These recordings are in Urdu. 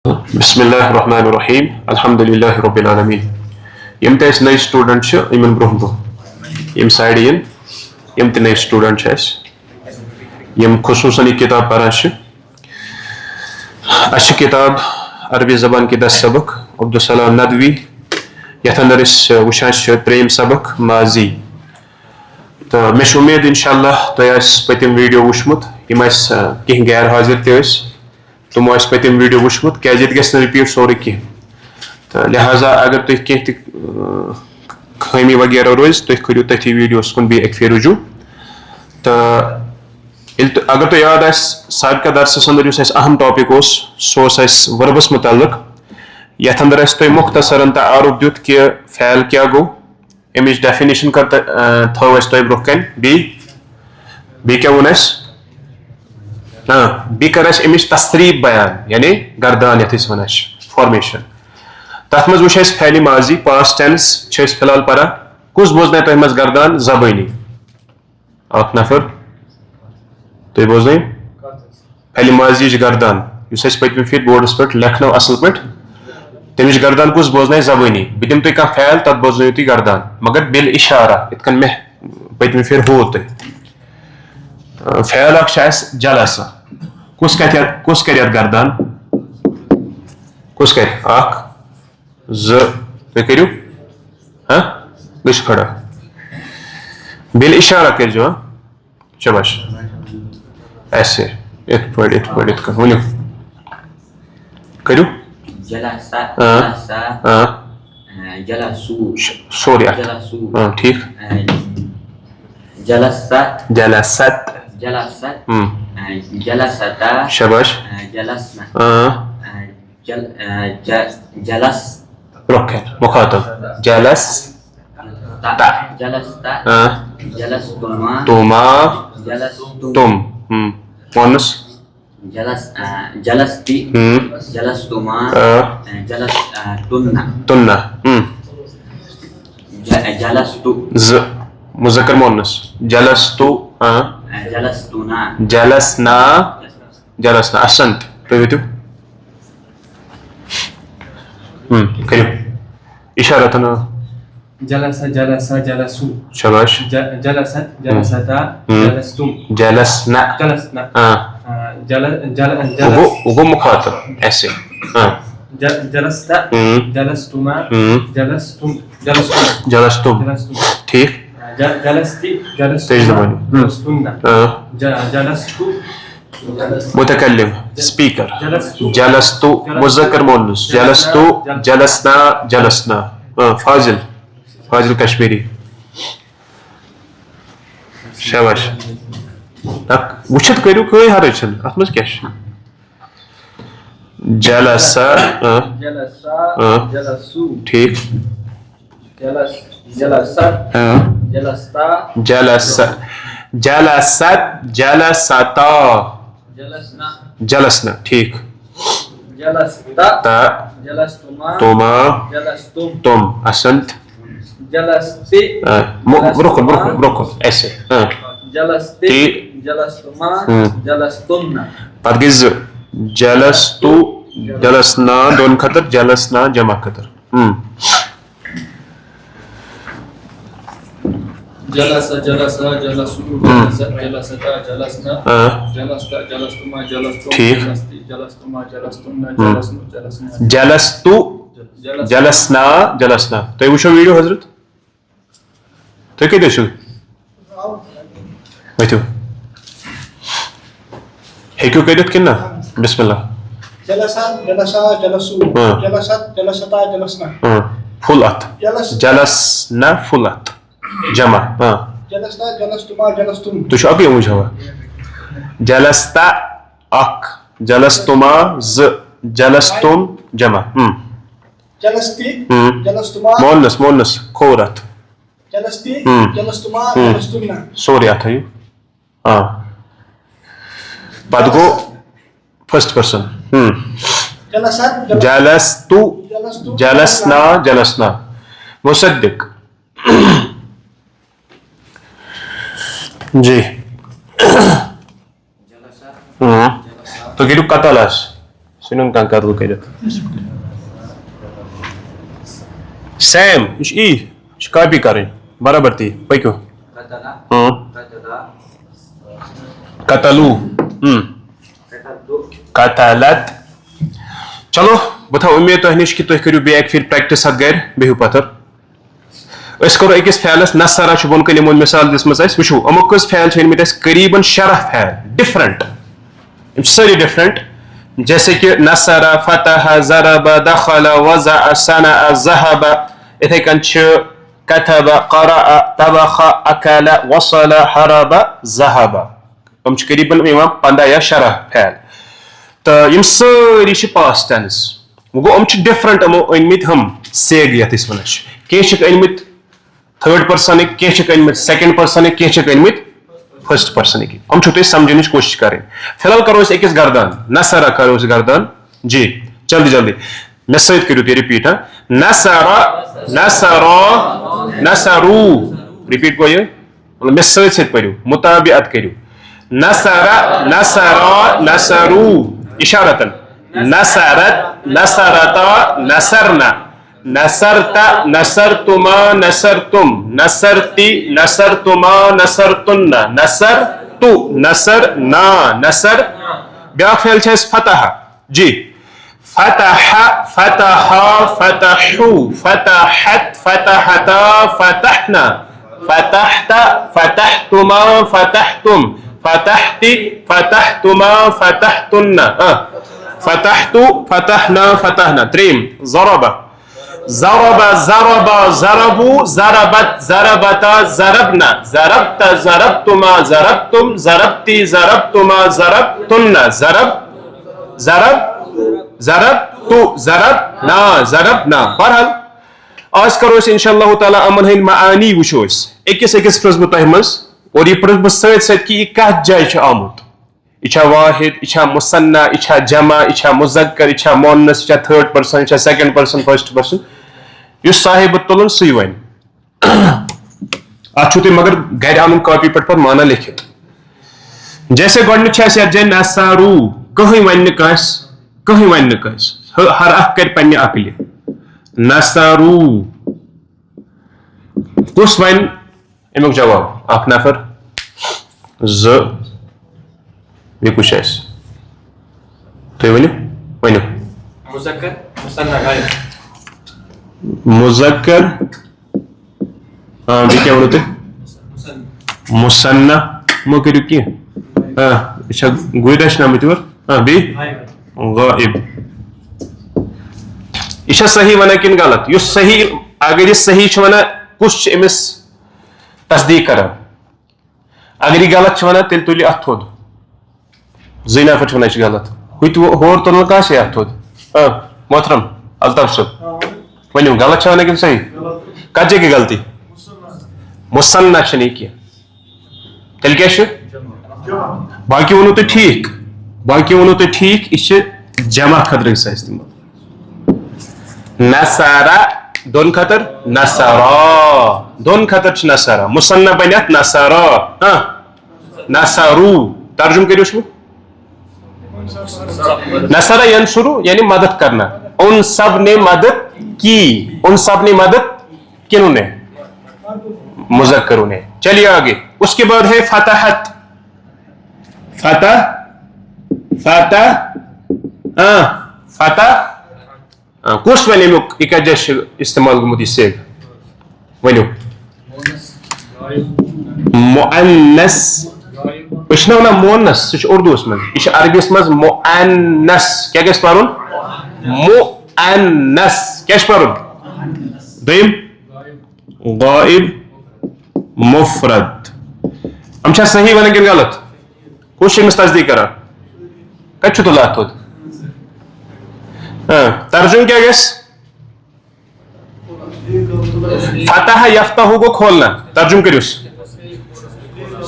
بسم الله الرحمن الرحيم الحمد لله رب العالمين یم تے اس نئے سٹوڈنٹ چھ یمن برہ یم سائڈ یم تے نئے سٹوڈنٹ چھ یم خصوصاً یہ کتاب پران چھ اس کتاب عربی زبان کی 10 سبق عبدالسلام ندوی یتھ اندر اس وچھان چھ تریم سبق ماضی تو مے امید انشاءاللہ تہ پتم ویڈیو وچھمت یم کہیں غیر حاضر تہ تمو پتم ویڈیو وچھمت کیازِ یہ گژھِ نہٕ رِپیٖٹ سورُے کینٛہہ تہٕ لہذا اگر تُہۍ کینٛہہ تہِ خٲمی وغیرہ روزِ تُہۍ کٔرِو تٔتھی ویڈیوس کُن بیٚیہِ اَکہِ پھِرِ رجوٗع تہٕ ییٚلہِ اگر تۄہہِ یاد آسہِ سابقہ درسس اندر یُس اَسہِ اہم ٹاپِک اوس سُہ اوس اَسہِ وربس متعلق یتھ اندر اَسہِ تۄہہِ مختصرن تعارُف دیُت کہِ فعل کیٛاہ گوٚو امِچ ڈیفِنیشن تھٲو اَسہِ تۄہہِ برونٛہہ کَنہِ بیٚیہِ کیٛاہ ووٚن اَسہِ بیٚیہِ کٔر اَسہِ امِچ تصریٖف بیان یعنی گردان یتھ أسۍ ونان چھِ فارمیشن تتھ منٛز وٕچھ اَسہِ فعلِ ماضی پاسٹ ٹینس چھِ أسۍ فی الحال پران کُس بوزنایہِ تۄہہِ منٛز گردان زبٲنی اکھ نفر تُہۍ بوزنٲیِو فعلِ ماضیِچ گردان یُس اَسہِ پٔتمہِ پھِرِ بورڈس پٮ۪ٹھ لیکھنٲو اصل پٲٹھۍ تمِچ گردان کُس بوزنایہِ زبٲنی بہٕ دِمہٕ تۄہہِ کانٛہہ فعل تتھ بوزنٲیِو تُہۍ گردان مگر بِل اِشارہ یِتھ کٔنۍ مےٚ پٔتمہِ پھِرِ ہوو تۄہہِ فعل اکھ چھُ اَسہِ جلسہ کُس کرِ یتھ گردان کُس کرِ اکھ زٕ تُہۍ کٔرِو گٔژھِو کھڑا بِل اِشارہ کٔرۍزیو شاباش ایسے یِتھ پٲٹھۍ یِتھ کٔنۍ ؤنِو کٔرِو سورُے اَتھ ٹھیٖک شاباش مخاطب تما تم مونس تنہ ز مذکر مونس جلستو جلسنا احسنت تُہۍ وٲتِو کٔرِو اِشارتن شاباش جلسنا وہ گوٚو مخاطب ایسے جلستم ٹھیٖک متکلم سپیکر جلستو مذکر مونس جلستو جلسنا فاضل کشمیری شاباش وٕچھِتھ کٔرِو کٕہٕنۍ حرج چھنہٕ اتھ منٛز کیٛاہ چھُ جلسا ٹھیٖک جلسنا ٹھیٖک تما تم احسنت برونٛہہ کُن ایسے پتہٕ گٔے زٕ جلستو جلسنا دۄن خٲطرٕ جلسنا جمع خٲطرٕ جلستو جلسنا تُہۍ وٕچھو ویڈیو حضرت تُہۍ کتہِ ٲسِو ؤتھِو ہیٚکِو کٔرِتھ کِنہٕ نہ بسم اللہ فُل اتھ جلسنا فُل اتھ جمع تُہۍ چھِو اکٕے وٕچھاوان جلستا اکھ جلستما زٕ جلستم جمع مونس کھوٚر اتھ سورُے اتھ تھٲیِو پتہٕ گوٚو فٔسٹ پٔرسن جلستو جلسنا مصدق جی تو کیوں قتل سنن کان قتل کٔرِتھ سیم یہ چھ ای کاپی کرٕنۍ برابر تی پٔکِو قتلو قتلت چلو بہٕ تھاو اُمید تۄہہِ نِش کہِ تُہۍ کٔرِو بیٚیہِ اَکہِ پھِرِ پرٛیکٹِس اَتھ گرِ بِہِو پتھر أسۍ کرو أکِس فعلس نصرا چھُ بۄن کَنۍ یِمو مِثال دِژمٕژ اَسہِ وٕچھو یِمو کٔژ فعل چھِ أنمٕتۍ اَسہِ قریٖبن 6 فعل ڈِفرنٹ یِم چھِ سٲری ڈِفرنٹ جیسے کہ نصرا فتح ضرب دخل وضع صنع ذهب اِتھَے کٔنۍ چھِ كتب قرأ طبخ اكل وصل حرب ذهب یِم چھِ قریٖبن یِوان 15 یا 16 فعل تہٕ یِم سٲری چھِ پاس ٹینس وۄنۍ گوٚو یِم چھِ ڈِفرنٹ یِمو أنمٕتۍ ہُم سیگ یَتھ أسۍ وَنان چھِ کینٛہہ چھِکھ أنمٕتۍ تھٲڈ پٔرسنٕکۍ کینٛہہ چھِکھ أنمٕتۍ سیکنڈ پٔرسنٕکۍ کینٛہہ چھِکھ أنمٕتۍ فٔسٹ پٔرسنٕکۍ یِم چھِو تُہۍ سمجھنٕچ کوٗشِش کَرٕنۍ فی الحال کرو أسۍ أکِس گردان نصرا کرو أسۍ گردان جی جلدی جلدی مےٚ سۭتۍ کٔرِو تُہۍ رِپیٖٹ ہا نصرا نصرا نصرو رِپیٖٹ گوٚو یہِ مےٚ سۭتۍ سۭتۍ پٔرِو مُطابعت کٔرِو نصرا نصرا نصرو اشارتن نصرت نصرتا نصرنا نصرت نصرتما نصرتم نصرتی نصرتما نصرتن نصرت نصرنا نصر بیاکھ فعل چھِ اَسہِ فتح جی فتح فتحا فتحو فتحت فتحتا فتحنا فتحت فتحتما فتحتم فتحتی فتحتما فتحتن فتحت فتحنا فتحنا تریم ضرب ضرب ضرب ضربوا ضربت ضربتا ضربنا ضربت ضربتما ضربتم ضربتی ضربتما ضربتن ضرب ضرب ضربت ضربنا ضربنا بہرحال آز کرو أسۍ انشاء اللہ تعالیٰ یِمن ہٕنٛدۍ معانی وٕچھو أسۍ أکِس أکِس پرٛژھ بہٕ تۄہہِ منٛز اور یہِ پرٛژھ بہٕ سۭتۍ سۭتۍ کہِ یہِ کتھ جایہِ چھُ آمُت یہِ چھا واحد یہِ چھا مُثنا یہِ چھا جمع یہِ چھا مُذکر یہِ چھا مونس یہِ چھا تھٲڈ پٔرسن یہِ چھا سیکنڈ پٔرسن فٔسٹ پٔرسن یُس صاحبہٕ تُلُن سُے وَنہِ اتھ چھُو تُہۍ مگر گرِ اَنُن کاپی پٮ۪ٹھ پتہٕ مانا لیکھِتھ جیسے گۄڈنیُک چھُ اَسہِ یتھ جایہِ نصرو کٕہٕنۍ وَنہِ نہٕ کٲنٛسہِ ہر اکھ کرِ پننہِ عقلہِ نصرو کُس وَنہِ امیُک جواب اکھ نفر زٕ بیٚیہِ کُس چھُ اَسہِ تُہۍ ؤنِو ؤنِو مُذکر بیٚیہِ کیٛاہ ووٚنوٕ تۄہہِ مُثنا مہ کٔرِو کینٛہہ یہِ چھا گُرۍ رچھنٲومٕتۍ یورٕ بیٚیہِ غٲیب یہِ چھا صحیح ونان کِنہٕ غلط یُس صحیح اگر یہِ صحیح چھُ ونان کُس چھُ أمِس تصدیٖق کران اگر یہِ غلط چھُ ونان تیٚلہِ تُلہِ اَتھ تھوٚد زٕے نفر چھِ ونان یہِ چھُ غلط ہُتہِ ہورٕ تُلن کٲنٛسے اَتھ تھوٚد محترم الطاف صٲب ؤنِو غلط چھا ونان کِنہٕ صحیح کتھ جایہِ گٔے غلطی مُثنا چھنہٕ یہِ کینٛہہ تیٚلہِ کیٛاہ چھُ باقٕے ووٚنوٕ تۄہہِ ٹھیٖک یہِ چھِ جمع خٲطرٕ گژھِ اَسہِ استعمال نصرا دۄن خٲطرٕ نصرا دۄن خٲطرٕ چھِ نصرا مُثنا بنہِ اَتھ نصرا نصرو ترجُمہٕ کٔرِوس بہٕ نصرا ینصرو یعنی مدد کرنا ان سب نے مدد کی ان سب نے مدد کنہوں نے مذکروں نے چلیے آگے اس کے بعد ہے فتحت فتح فتح فتح کُس وَنہِ امیُک یہِ کتھ جایہِ چھُ استعمال گوٚمُت یہِ سیگ ؤنِو مُعنس أسۍ چھِنہ وَنان مونس سُہ چھُ اردوٗوس منٛز یہِ چھُ عربیس منٛز مُعنس کیٛاہ گژھِ پرُن مُعنس کیٛاہ چھُ پرُن دوٚیِم غٲیب مُفرد یِم چھا صحیح ونان کِنہٕ غلط کُس چھُ أمِس تصدیٖق کران کتہِ چھُ تُلان اَتھ تھوٚد ترجمہ کیا گژھِ فتح یفتح گوٚو کھولنا ترجمہ کٔرِوس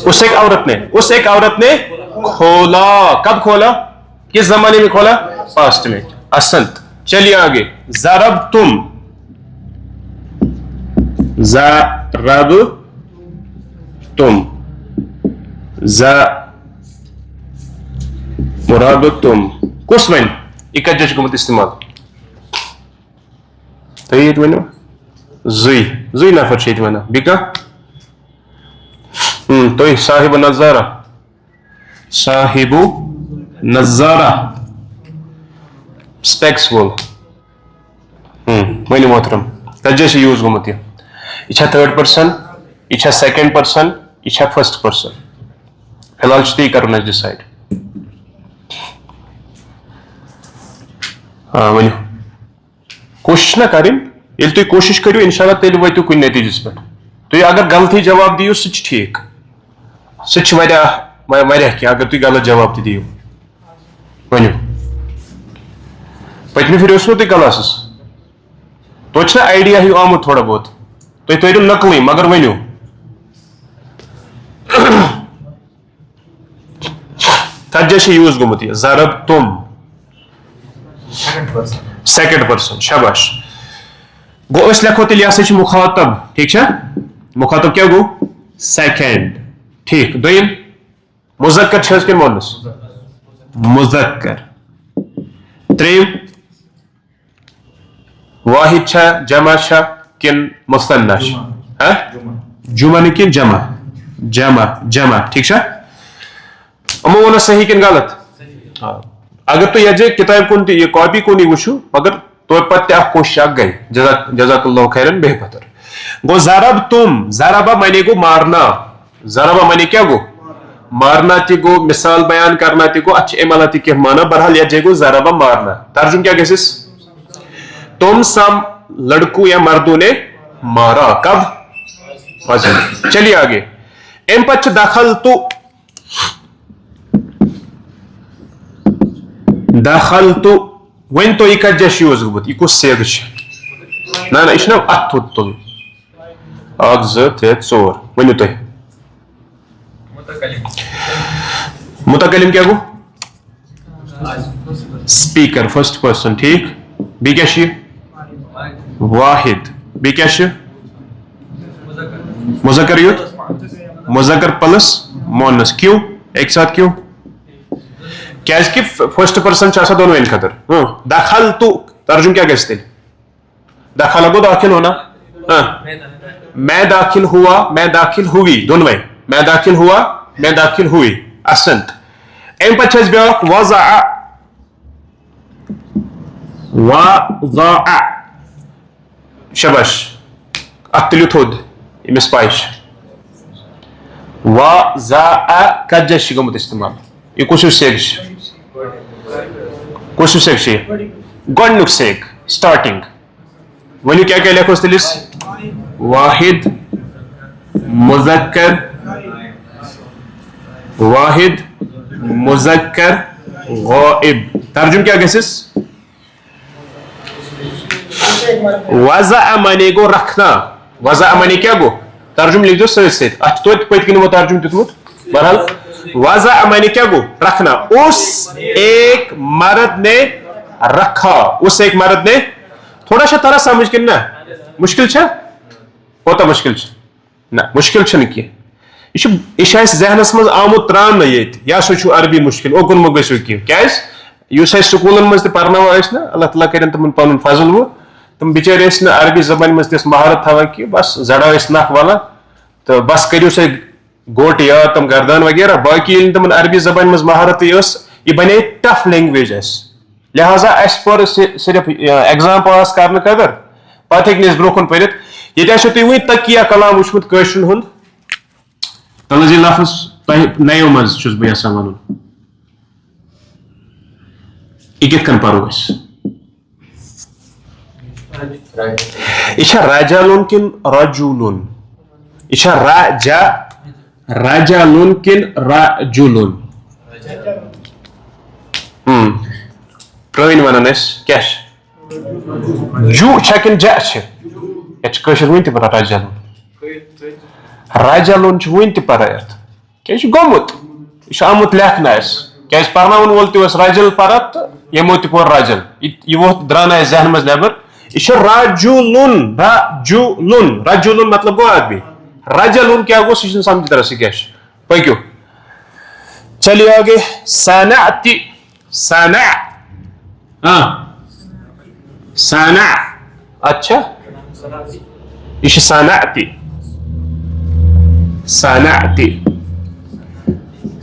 اس ایک عورت نے کھولا کب کھولا کس زمانے میں کھولا پاسٹ میں احسنت چلیے آگے ضربتم مرابطم کس ون یہ کتھ گومت استعمال تھی یہ ونو زی نفر چھ ونان بیٚیہِ کانٛہہ تُہۍ صاحب نظارہ صاحب نظارہ سپیکس وول ؤنِو محترم کتھ جایہِ چھِ یوٗز گوٚمُت یہِ چھا تھٲرڈ پٔرسن یہ چھا سیکنڈ پٔرسن یہ چھا فرسٹ پٔرسن فی الحال چھُ تی کرُن اَسہِ ڈِسایڈ ؤنِو کوٗشِش نا کَرٕنۍ ییٚلہِ تُہۍ کوٗشِش کٔرِو اِنشاء اللہ تیٚلہِ وٲتِو کُنہِ نٔتیٖجَس پٮ۪ٹھ تُہۍ اگر غلطٕے جواب دِیِو سُہ چھُ ٹھیٖک سُہ چھُ واریاہ کینٛہہ اگر تُہۍ غلط جواب تہِ دِیِو ؤنِو پٔتمہِ پھِرِ اوسوٕ تُہۍ کلاسس توتہِ چھُنہ آیڈیا ہیوٗ آمُت تھوڑا بہت تُہۍ تٔرِو نقلٕے مگر ؤنِو کتھ جایہِ چھُ یوٗز گوٚمُت یہِ ضرب تُم سیکنڈ پٔرسن شاباش گوٚو أسۍ لیکھو تیٚلہِ یہِ ہسا چھُ مُخاطب ٹھیٖک چھا مُخاطب کیٛاہ گوٚو سیکنڈ ٹھیٖک دوٚیِم مُذکر چھِ حظ کِنہٕ مونس مُذکر ترٛیٚیِم واحد چھا جمع چھا کِنہٕ مُثنّا چھِ جمع نہٕ کِنہٕ جمع ٹھیٖک چھا یِمو ووٚنا صحیح کِنہٕ غلط اگر تُہۍ یتھ جایہِ کِتابہِ کُن تہِ یہِ کاپی کُنٕے وٕچھِو مگر توتہِ پتہٕ تہِ اکھ کوٗشِش اکھ گٔے جزاک اللہ خیرن بے پتر گوٚو ضرب تُم ضربہ معنی گوٚو مارنا ضربہ معنی کیٛاہ گوٚو مارنا تہِ گوٚو مثال بیان کرنا تہِ گوٚو اتھ چھِ امہِ علاوٕ تہِ کینٛہہ معنی بہرحال یتھ جایہِ گوٚو ضربہ مارنا ترجم کیٛاہ گژھٮ۪س تم سم لڑکوں یا مردوں نے مارا کب چلیے آگے امہِ پتہٕ چھُ دخل تو ؤنۍ تو یہِ کتھ جایہِ چھُ یوٗز گوٚمُت یہِ کُس سیغ چھُ نہ یہِ چھُنہ اتھ تھوٚد تُلُن اکھ زٕ ترٛےٚ ژور ؤنِو تُہۍ متکلم کیٛاہ گوٚو سپیٖکر فٔسٹ پٔرسن ٹھیٖک بیٚیہِ کیٛاہ چھُ یہِ واحد بیٚیہِ کیٛاہ چھُ مُذکر یوت مُذکر پلس مونس کیوں ایک ساتھ کیوں کیٛازِ کہِ فٔسٹ پٔرسن چھُ آسان دۄنوٕنی خٲطرٕ دخل تو ترجم کیٛاہ گژھِ تیٚلہِ دخل گوٚو داخل ہونا میں داخل ہوا میں داخل ہوئی دۄنوے میں داخل ہوا میں داخل ہوئی احسنت امہِ پتہٕ چھِ اَسہِ بیٛاکھ وضع شاباش اتھ تُلِو تھوٚد ییٚمِس پاے چھِ وضع کتھ جایہِ چھُ گوٚمُت استعمال یہِ کُس ہیوٗ سیگ چھُ کُس ہیوٗ سیگ چھُ یہِ گۄڈنیُک سیگ سٹارٹنگ ؤنِو کیٛاہ کیٛاہ لیکھوس تیٚلہِ أسۍ واحد مُذکر واحد مُذکر غائب ترجم کیٛاہ گژھٮ۪س وضع معنی گوٚو رکھنا وضع معنی کیٛاہ گوٚو ترجم لیکھ زیو سۭتۍ سۭتۍ اتھ چھُ توتہِ پٔتۍ کِنۍ ترجم دیُتمُت بہرحال وضع معنی کیٛاہ گوٚو رکھنا اس ایک مرد نے رکھا اس ایک مرد نے تھوڑا چھا تران سمجھ کِنہٕ نہ مُشکِل چھا کوتاہ مُشکِل چھُ نہ مُشکِل چھُنہٕ کینٛہہ یہِ چھُ اَسہِ ذہنس منٛز آمُت ترٛاونہٕ ییٚتہِ یہِ ہسا چھُ عربی مُشکِل اوکُن مہ گٔژھِو کینٛہہ کیٛازِ یُس اَسہِ سکوٗلن منٛز تہِ پرناوان ٲسۍ نا اللہ تعالیٰ کٔرِنۍ تِمن پنُن فضل وۄنۍ تِم بِچٲرۍ ٲسۍ نہٕ عربی زبانہِ منٛز تِژھ مہارت تھاوان کینٛہہ بس زڑا ٲسۍ نکھ والان تہٕ بس کٔرِو سا گوٹ یاد تِم گردان وغیرہ باقٕے ییٚلہِ نہٕ تِمن عربی زبانہِ منٛز مہارتٕے ٲس یہِ بنے ٹف لینگویج اَسہِ لہٰذا اَسہِ پوٚر صرف ایگزام پاس کرنہٕ خٲطرٕ پتہٕ ہیٚکہِ نہٕ أسۍ برونٛہہ کُن پٔرِتھ ییٚتہِ آسیو تُہۍ وُنہِ تقیہ کلام وٕچھمُت کٲشرٮ۪ن ہُنٛد تلہٕ حظ یہِ لفظ تۄہہِ نَیو منٛز چھُس بہٕ یژھان وَنُن یہِ کِتھ کٔنۍ پرو أسۍ یہِ چھا راجالون کِنہٕ رجوٗلُن یہِ چھا راجالون کِنہٕ رجوٗلُن پرٲنۍ ونان ٲسۍ کیٛاہ چھِ جو چھا کِنہٕ جا چھِ یتھ چھِ کٲشِر وُنہِ تہِ پران راجالون راجالون چھُ وُنہِ تہِ پران یتھ کیٛازِ یہِ چھُ گوٚمُت یہِ چھُ آمُت لیکھنہٕ اَسہِ کیٛازِ پرناوُن وول تہِ اوس راجل پران تہٕ یِمو تہِ پوٚر راجل یہِ ووت درٛاو نہٕ اَسہِ ذہنہٕ منٛز نٮ۪بر یہِ چھُ راجوٗلُن رجوٗلُن مطلب گوٚو عربی رجلُن کیٛاہ گوٚو سُہ چھُنہٕ سمجھ تران سُہ کیٛاہ چھُ پٔکِو چلیے آگے صنعت صنع اچھا یہ صنعتی صنعتی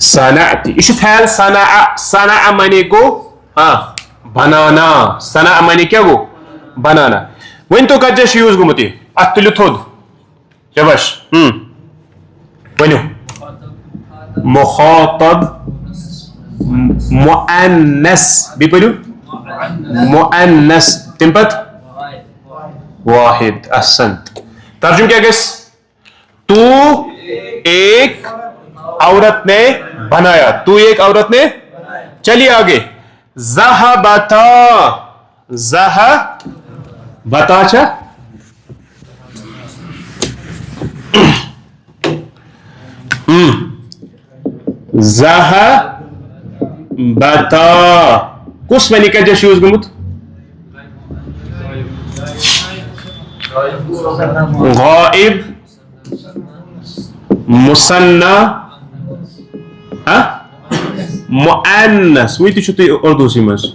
صنعتی یہ فعل صنع صنع معنی گو بنانا صنع معنی کیا گو بنانا ون تو کتھ جایہِ یوز گوٚمُت یہِ اتھ تُلِو تھوٚد شاباش ؤنِو مخاطب مؤنث بیٚیہِ پٔرِو مؤنث تمہِ پتہٕ واحد احسنت ترجم کیا گس تو ایک عورت نے بنایا تو ایک عورت نے چلیے آگے ذهبتا ذهبتا اچھا ذهبتا کس ونی کا جس یوز گوٚمُت غائب مثنى مؤنث وی تہِ چھُ تُہۍ اردوٗسٕے منٛز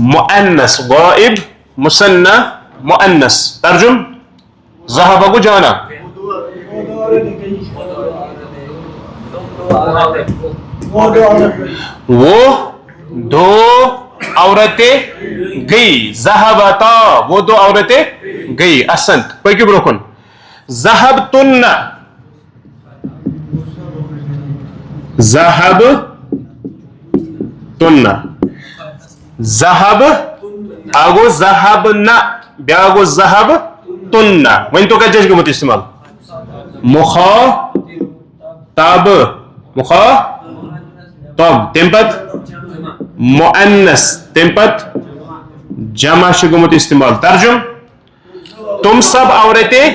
مؤنث غائب مثنى مؤنث ترجم ذهب کو جانا وہ دو عورتیں گئی ذهبتا وہ دو عورتیں گئی احسنت پٔکِو برونٛہہ کُن ذهبتن ذهبتن ذهب اگو ذهبنا بیاگو ذهبتن وۄنۍ تو کتھ جایہِ چھُ گوٚمُت استعمال مخاطب مخاطب تمہِ پتہٕ مؤنث تمہِ پتہٕ جمع چھُ گوٚمُت استعمال ترجم تم سب عورتیں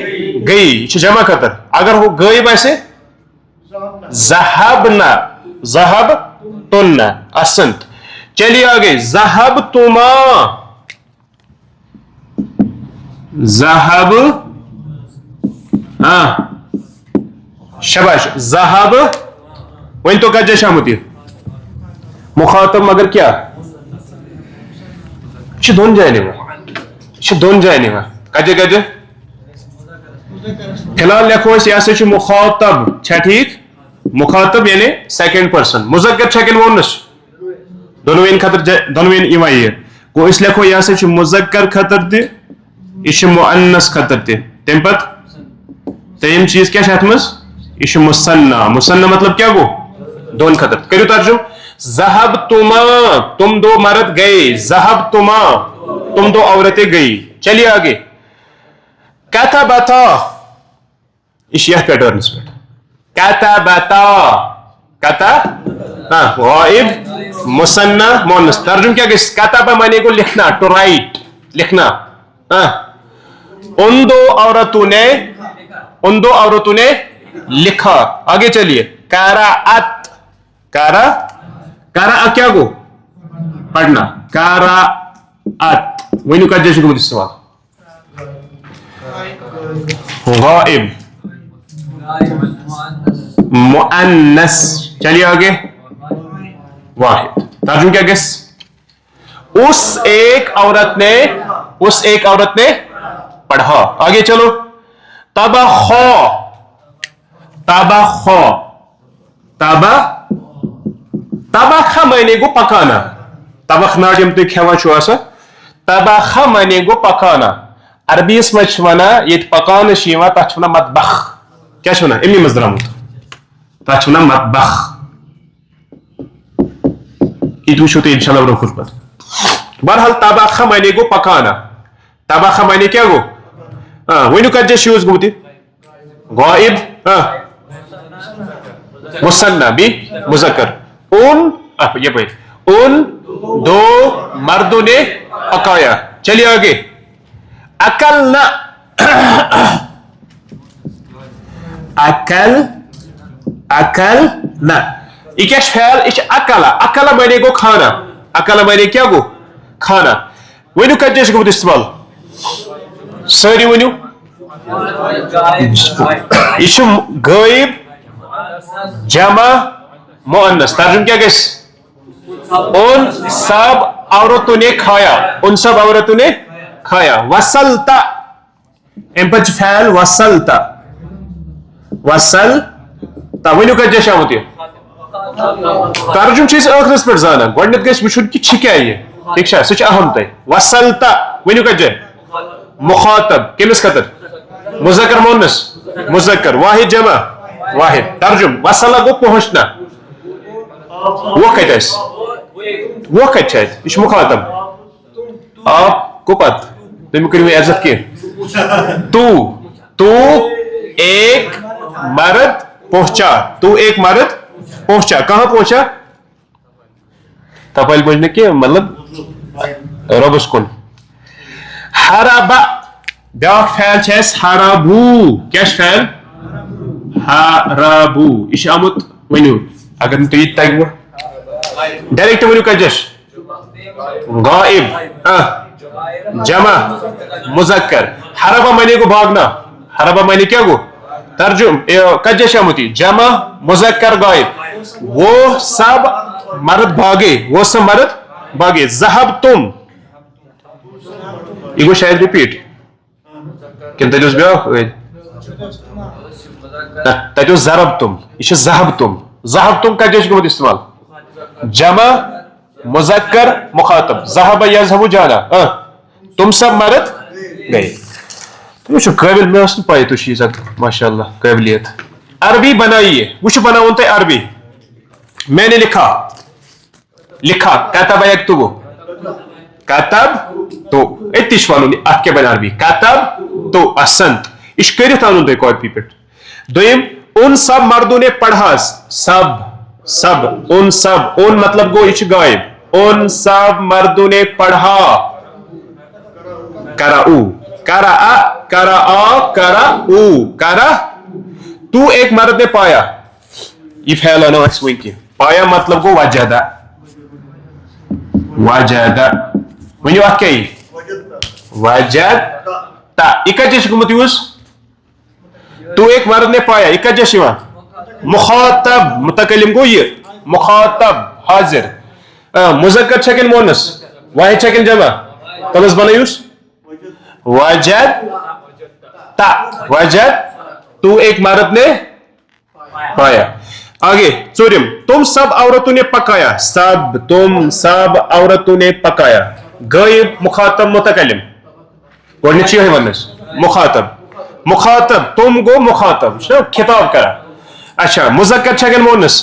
گئی یہ جمع خطر اگر وہ غائب آسے ذهبنا ذهبتن احسنت چلیے آگے ذهبتما ذهب شاباش ذهب وين تو کتھ جایہِ چھُ آمُت یہِ مخاطب مگر کیا یہ دون جائیں یہ دون جائیں کتھ جایہِ فی الحال لکھو اس یہ سا مخاطب چھا ٹھیک مخاطب یعنی سیکنڈ پرسن مذکر چھا کن وونس دونوین خطر دونوین یوان یہ گو اس لکھو یہ سا مذکر خطر تہ یہ مؤنث خطر تہ تم پت تریم چیز کیا ات مز یہ مثنى مثنى مطلب کیا گو دون خطر کرو ترجم ذهبتما تم دو مرد گئے ذهبتما تم دو عورتیں گئی چلیے آگے کتبتا یہ پیٹرنس پہ کتبتا کتا غائب مثنى مؤنث ترجم کیا گس کتب معنی کو لکھنا ٹو رائٹ لکھنا ان دو عورتوں نے لکھا آگے چلیے قرأت قرأ کیا گو پڑھنا قرأت ونیو کتھ جایہِ چھُ گوٚمُت استعمال غائب مؤنث چلیے آگے واحد ترجم کیا گس اس ایک عورت نے پڑھا آگے چلو طبخا طبخا طبخا معنی گو پکانا طبخ ناٹ یم تُہۍ کھٮ۪وان چھِو آسان طبخا معنی گو پکانا عربی اس مجھ ونا یہ پکانا چھ یوان تتھ چھِ ونان مطبخ کیا چھ ونان امی مز درامُت تتھ چھِ ونان مطبخ یہ تہِ وٕچھو تُہۍ انشاءاللہ برونٛہہ کُن پتہٕ بہرحال طبخا معنی گو پکانا طبخا معنی کیا گو ونیو کتھ جایہِ چھُ یوز گوٚمُت یہِ غائب مثنى بھی مذکر ان دو مردوں نے پکایا چلیے آگے اکلنا اکلنا یہ کیا فعل یہ اکلا اکلا معنی گو کھانا اکلا معنی کیا گو کھانا ونیو کتھ جایہِ چھُ گوٚمُت استعمال ساری ونیو یہ غائب جمع مؤنث ترجم کیا گس ان سب عورتوں نے کھایا ان سب عورتوں نے کھایا وصلتا ام پہ فعل وصلتا وصلتا ونیو کتہ چھ آمت یہ ترجم چھ ٲخرس پہ زانان گۄڈنیتھ گژھِ وٕچھُن کہ چھ کیا یہ ٹھیک چھا سہ چھ اہم تہ وصلتا ونیو کتہ مخاطب کمس خطر مذکر مؤنث مذکر واحد جمع واحد ترجم وصلہ گو پہنچنا وہ کتس وہ کت یہ مخاطب آپ کو پت تم کرو عزت کی تو ایک مرد پہنچا تو ایک مرد پہنچا کہاں پہنچا تپل پہنچنے کی مطلب ربس کن حربا بیاکھ فعل چھ حربو کیا فعل حربو یہ آمت ونیو اگر تھی تگو ڈائریکٹ ونیو کجش غائب جمع مذکر حربا معنی کو بھاگنا حربا معنی کیا گو ترجم کجش آمتی جمع مذکر غائب وہ سب مرد بھاگے وہ سب مرد بھاگے ذہب تم یہ گو شاید ریپیٹ کن تجوز بیاکھ تجوز ضرب تم یہ ذہب تم کجش گومت استعمال جمع مذکر مخاطب ذهب يذهب جانا تم سب مرد گئے تو قابل میں اس پائی تو چیز ماشاء اللہ قابلیت عربی بنائیے وہ بناؤں تے عربی میں نے لکھا کتب یکتب کتب تو اتش وانو ات کے بنا عربی کتب تو احسنت اش کرت انن تے کاپی پہ دویم ان سب مردوں نے پڑھا سب ان مطلب گو یہ غائب ان سب مردوں نے پڑھا کرا تو ایک مرد نے پایا یہ فعل ہے نا اس وین کی پایا مطلب گو وجدہ ونیو ات کیا وجدتا یہ کجش گومت یوز تو ایک مرد نے پایا یہ کجش مخاطب متکلم گو یہ مخاطب حاضر مذکر چھکن مونس واحد چھکن جمع تمس بنایوس وجد تو ایک مرد نے پایا آگے چورم تم سب عورتوں نے پکایا تم سب عورتوں نے پکایا غائب مخاطب متکلم گۄڈنیچ ہے ونس مخاطب تم گو مخاطب خطاب کرا اچھا مذکر چھکن مونس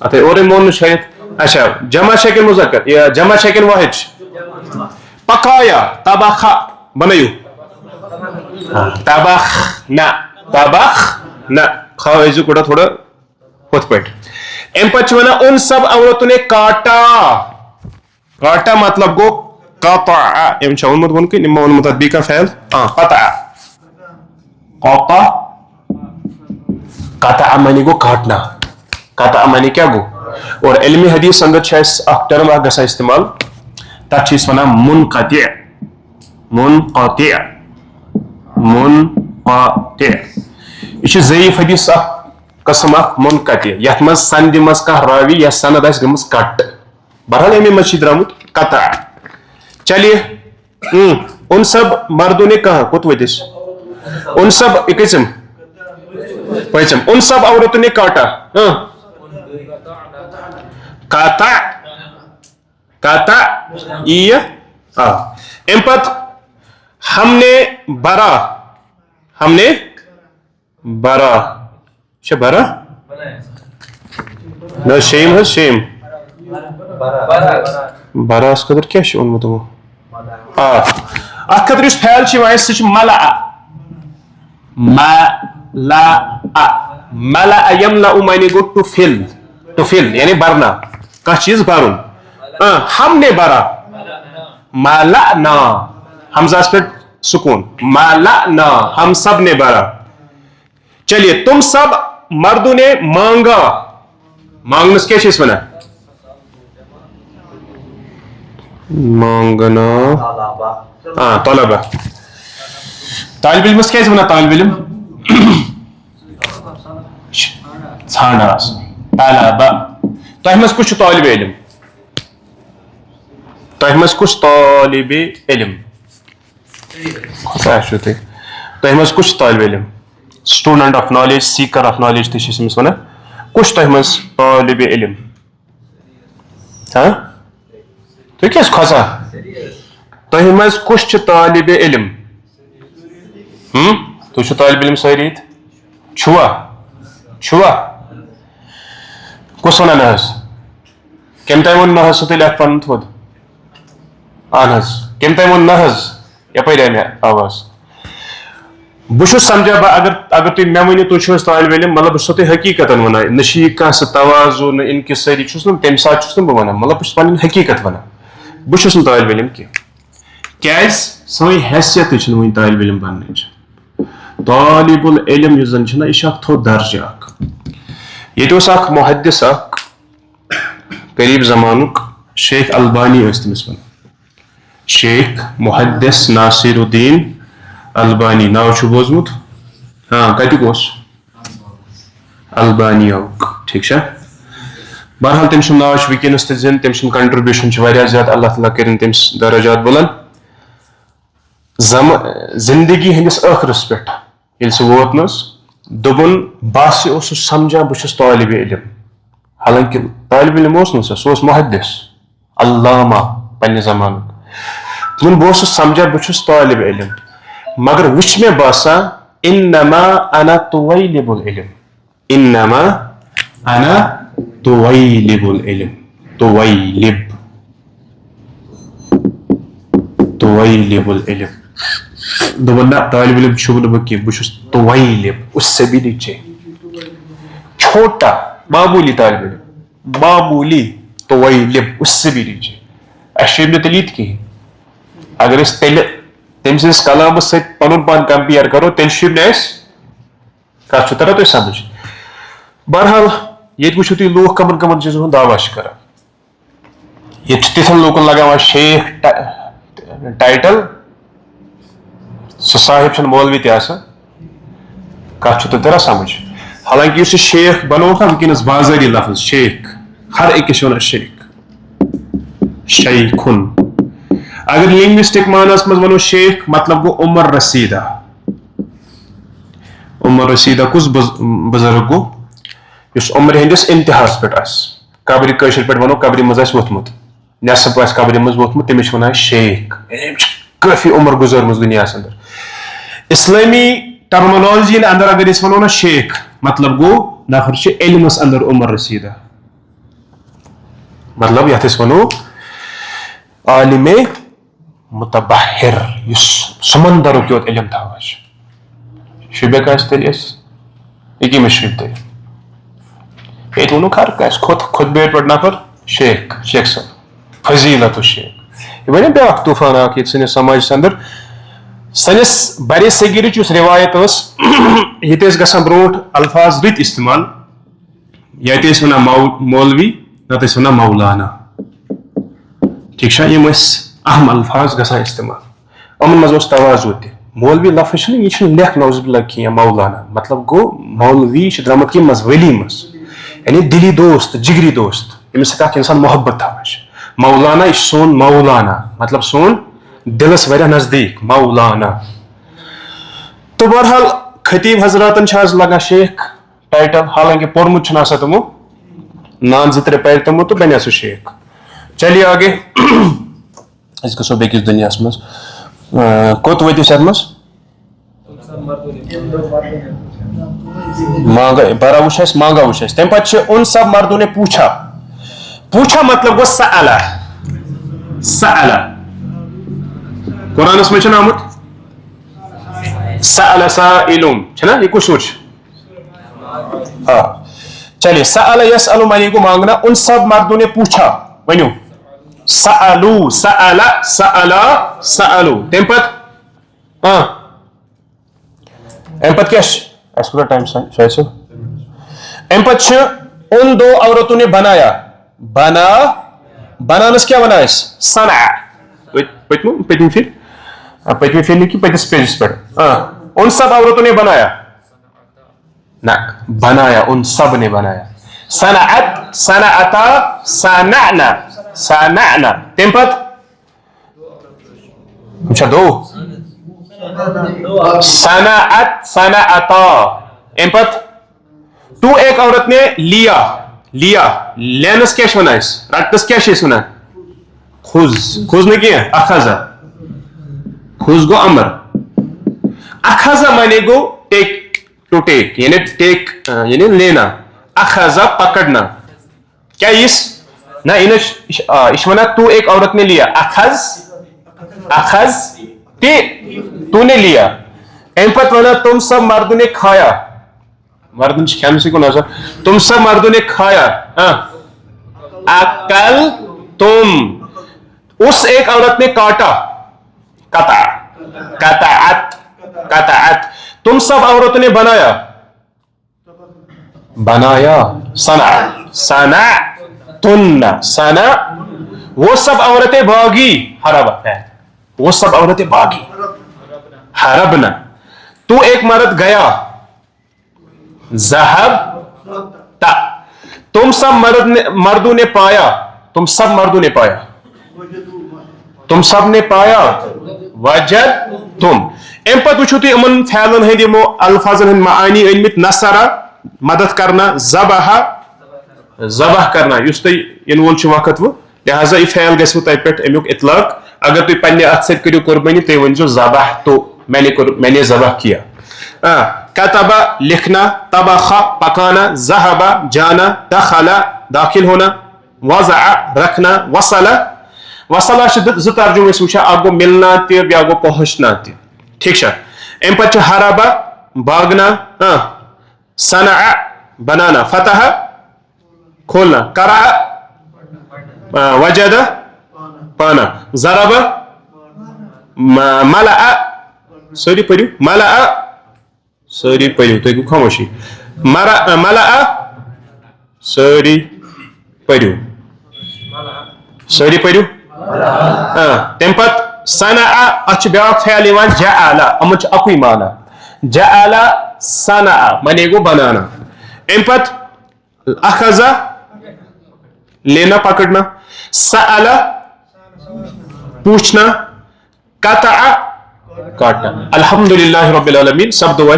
اتھے اور مونس شاید اچھا جمع چھکن مذکر یا جمع چھکن واحد پکایا طبخ بنایو طبخ نہ خواہزو کڑا تھوڑا ہوت پیٹ ام پچ ونا ان سب عورتوں نے کاٹا مطلب گو قطع ام چاون مت ون کہ نم ون متدبی کا فعل قطع معنی گو کاٹنا قطع معنی کیا گو اور علمی حدیث اندر چھس اک ٹرم اگ گسا استعمال تک چیز ونا منقطع یہ ضعیف حدیث قسم منقطع یت مز سند مز کا راوی یا سند آس گمس کٹ بہرحال امی مز درامت قطع چلیے ان سب مردوں نے کہا کت ودس ان سب اکسم پچم ان سب عورتوں نے کاٹا قطع امپت ہم نے برا برا نہ شیم ہے شیم برا اس قدر کیا شون متو ات خاطر اس فعل چھ وائس سچ ملأ یملأ معنی گو ٹو فل یعنی برنا کا چیز بارون ہم نے برا ملأنا حمزہ پر سکون ملأنا ہم سب نے برا چلیے تم سب مردوں نے مانگا مانگنا کیا چیز بنا مانگنا طلبہ طالب علم کیا چیز بنا طالب علم ژھانڈان طلبہ تہ مز کچھ طالب علم تۄہہِ منٛز کُس طالبِ علم تۄہہِ منٛز کُس چھُ طالبِ علم student of knowledge seeker of knowledge تہِ چھِ أسۍ أمِس وَنان کُس تۄہہِ منٛز طالبِ علم تُہۍ کیٛاہ چھِ کھۄژان تۄہہِ منٛز کُس چھُ طالبِ علم تُہۍ چھِو طالبِ علم سٲری ییٚتہِ چھُوا کُس وَنان نہ حظ کٔمۍ تانۍ ووٚن نہ حظ سُہ تیٚلہِ اَتھ پَنُن تھوٚد اہن حظ کٔمۍ تانۍ ووٚن نہ حظ یَپٲرۍ آے مےٚ آواز بہٕ چھُس سَمجھان اگر تُہۍ مےٚ ؤنِو تُہۍ چھِو حظ طالبِ علم مطلب بہٕ چھُسو تۄہہِ حقیٖقتن وَنان نہ چھِ یہِ کانٛہہ سُہ تَوازُ نہ اِنکِسٲری چھُس نہٕ تَمہِ ساتہٕ چھُس نہٕ بہٕ وَنان مطلب بہٕ چھُس پَنٕنۍ حقیٖقت وَنان بہٕ چھُس نہٕ طالبِ علم کینٛہہ کیازِ سٲنۍ حیثیتٕے چھِنہٕ وُنہِ طالبِ علم بَننٕچ طالبُ العلم یُس زَن چھُنہ یہِ چھُ اکھ تھوٚد درجہِ اکھ ییٚتہِ اوس اکھ محدِث اکھ قریٖب زمانُک شیخ البانی ٲسۍ تٔمِس وَنان شیخ محدِث ناصر الدیٖن البانی ناو چھُ بوٗزمُت کَتیُک اوس البانیاہُک ٹھیٖک چھا بہرحال تٔمۍ سُنٛد ناو چھُ وٕنکیٚنس تہِ زِندٕ تٔمۍ سُنٛد کَنٹربیوٗشن چھُ واریاہ زیادٕ اللہ تعالیٰ کٔرِنۍ تٔمِس درجات بُلند زندگی ہٕنٛدِس ٲخرس پٮ۪ٹھ ییٚلہِ سُہ ووت نہٕ حظ دوٚپُن بہٕ ہسا اوسُس سمجھان بہٕ چھُس طالبِ علم حالانکہِ طالبِ علم اوس نہٕ سُہ اوس محدِث علامہ پننہِ زمانُک دوٚپُن بہٕ اوسُس سمجھان بہٕ چھُس طالبِ علم مگر وٕچھ مےٚ باسان انما انا طویلب العلم انما انا طویلب العلم طویلب العلم دوٚپُن نہ طالبِ علم چھُس نہٕ بہٕ کینٛہہ بہٕ چھُس طویلب اس سے بھی نیچے چھوٹا معموٗلی طالبِ علم معموٗلی طویلب اس سے بھی نیچے اَسہِ چھُ نہٕ تیٚلہِ یہِ تہِ کِہینۍ اگر أسۍ تیٚلہِ تٔمۍ سٕنٛدِس کلامس سۭتۍ پنُن پان کمپیر کرو تیٚلہِ چھُ نہٕ اَسہِ کتھ چھُ تران تۄہہِ سمجھ بہرحال ییٚتہِ وٕچھِو تُہۍ لوٗکھ کمن کمن چیٖزن ہُنٛد دعوا چھِ کران ییٚتہِ چھِ تِتھٮ۪ن لوٗکن لگاوان شیخ ٹایٹل سُہ صاحب چھُنہٕ مولوی تہِ آسان کتھ چھُ تۄہہِ تران سمجھ حالانکہِ یُس یہِ شیخ بنووُکھ نا وٕنکیٚنس بازٲری لفظ شیخ ہر أکِس چھِ وَنان شیخ شیخُن اگر لنگوسٹک مانس منٛز وَنو شیخ مطلب گوٚو عمر رسیٖدہ عمر رسیٖدہ کُس بُزرگ گوٚو یُس عمرِ ہٕنٛدِس اِمتِحاس پٮ۪ٹھ آسہِ قبرِ کٲشِر پٲٹھۍ وَنو قبرِ منٛز آسہِ ووٚتھمُت نٮ۪صف آسہِ قبرِ منٛز ووٚتھمُت تٔمِس چھِ وَنان شیخ أمۍ چھِ کٲفی عمر گُزٲرمٕژ دُنیاہس انٛدر اسلٲمی ٹرمنالجی ہِنٛدِ انٛدر اگر أسۍ وَنو نا شیخ مطلب گوٚو نفر چھُ علمس انٛدر عمر رسیٖدہ مطلب یتھ أسۍ وَنو عالمِ مُتبحر یُس سمندرُک یوت علم تھاوان چھُ شوٗبیکھ آسہِ تیٚلہِ أسۍ ییٚکیٛاہ مےٚ شوٗبہِ تیٚلہِ ییٚتہِ ووٚنُکھ ہر کٲنٛسہِ خۄطبہِ پٮ۪ٹھ نفر شیخ صٲب فضیٖلت شیخ یہِ بَنے بیٛاکھ طوٗفان اکھ ییٚتہِ سٲنِس سماجس انٛدر سٲنِس برِ صغیٖرٕچ یُس رِوایت ٲس ییٚتہِ ٲسۍ گژھان برونٛٹھ الفاظ رٕتۍ استعمال ییٚتہِ ٲسۍ وَنان مولوی نتہٕ ٲسۍ وَنان مولانا ٹھیٖک چھا یِم ٲسۍ اہم الفاظ گژھان استعمال یِمن منٛز اوس توازُ تہِ مولوی لفظ چھُنہٕ یہِ چھُنہٕ لیکھ نوز باللہ کینٛہہ مولانا مطلب گوٚو مولوی چھُ درٛامُت کٔمۍ منٛز ؤلی منٛز یعنی دِلی دوست جگری دوست ییٚمِس سۭتۍ اکھ انسان محبت تھاوان چھُ مولانا یہِ چھُ سون مولانا مطلب سون دِلس واریاہ نزدیٖک مولانا تہٕ بہرحال خطیٖب حضراتن چھِ آز لگان شیخ ٹایٹل حالانکہِ پوٚرمُت چھُنہٕ آسان تِمو نان 2-3 پرِ تِمو تہٕ بَنیٛا سُہ شیخ چلیے آگے أسۍ گژھو بیٚکِس دُنیاہس منٛز کوٚت وٲتۍ أسۍ یتھ منٛز بارہ وٕچھ اَسہِ مانگا وٕچھ اَسہِ تَمہِ پتہٕ چھِ اُن سب مردوں نے پوٗچھا مطلب گوٚو سألا قرآنس منٛز چھُنہٕ آمُت سأل سائلٌ چھُنہ یہِ کُس سوٗر چھُ چلیے سأل یسأل معنی گوٚو مانگنا اُن سب مردوں نے پوٗچھا ؤنِو سألو سألو تَمہِ پتہٕ اَمہِ پتہٕ کیٛاہ چھُ اَسہِ کوٗتاہ ٹایم شاید صٲب اَمہِ پتہٕ چھُ اُن دو عورتوں نے بنایا بناونس کیٛاہ وَنان أسۍ صنع پٔتمہِ پھِرِ نہٕ کہِ پٔتمِس پیجس پٮ۪ٹھ اُن سب عورتوں نے بنایا نہ بنایا اُن سب نے بنایا صنعت صنعتا صنعنا تَمہِ پتہٕ اچھا دو صنعت صنعتا ام پت تو ایک عورت نے لیا لیا لینس کیا ونان رٹنس کیا ونان خز خز نے کیا اخذ خز گو امر اخذ مانے گو ٹیک ٹو ٹیک یعنی ٹیک یعنی لینا اخذ پکڑنا کیا اس نہ اس ونا تو ایک عورت نے لیا اخذ اخذ تو نے لیا ام پت ونا تم سب مردوں نے کھایا مردن کھانے سے کون آسا تم سب مردوں نے کھایا اکل تم اس ایک عورت نے کاٹا قطع قطعت قطعت تم سب عورتوں نے بنایا بنایا صنع صنع تن صنع وہ سب عورتیں بھاگی حرب ہے وہ سب عورتیں بھاگی حربنا تو ایک مرد گیا ذهب تا تم سب مردوں نے پایا تم سب مردوں نے پایا تم سب نے پایا وجد تم ام پت وچھو تھی امن فعلن ہند یمو الفاظن ہند معانی انمت نصرہ مدد کرنا ذبح ذبح کرنا اس تھی انول چھ وقت وہ لہذا یہ فعل گژھو تہ پہ امیک اطلاق اگر تھی پنہ اتھ سۭتۍ کٔرِو قربانی تھی ؤنزیو ذبح تو میں نے ذبح کیا کتبہ لکھنا طبخ پکانا ذہب جانا دخل داخل ہونا وضع رکھنا وصل وصل ز ترجمہ وچھا اکھ گو ملنا تہ بیا گو پہنچنا تہ ٹھیک چھا ام پتہ حرب باغنا صنع بنانا فتح کھولنا قرأ وجد پانا ضرب ملأ سوری پڑھو ملأ سوری پڑھو تھی گو خاموشی ملأ سوری پڑھو سوری پڑھو تم پت صنع اتھ بیاکھ فعل یوان جعل امن اکوئی مانا جعل صنع مانے گو بنانا ام پت اخذ لینا پکڑنا سأل پوچھنا قطع کاٹنا الحمدللہ رب العالمین سب دو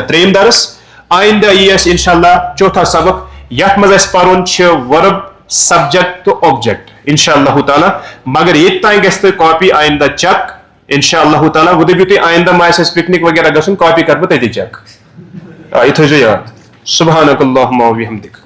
تریم درس آئندہ یہ انشاءاللہ چوتھا سبق یت مز پرن ورب سبجیکٹ تو آبجیکٹ انشاءاللہ تعالی مگر یہ تین گھر کاپی آئندہ چیک انشاءاللہ تعالی وہ دپیو تھی آئندہ ما پکنک وغیرہ گھن کاپی کر بہ تتی چیک یہ تھو یاد سبحانک اللہم و بحمدک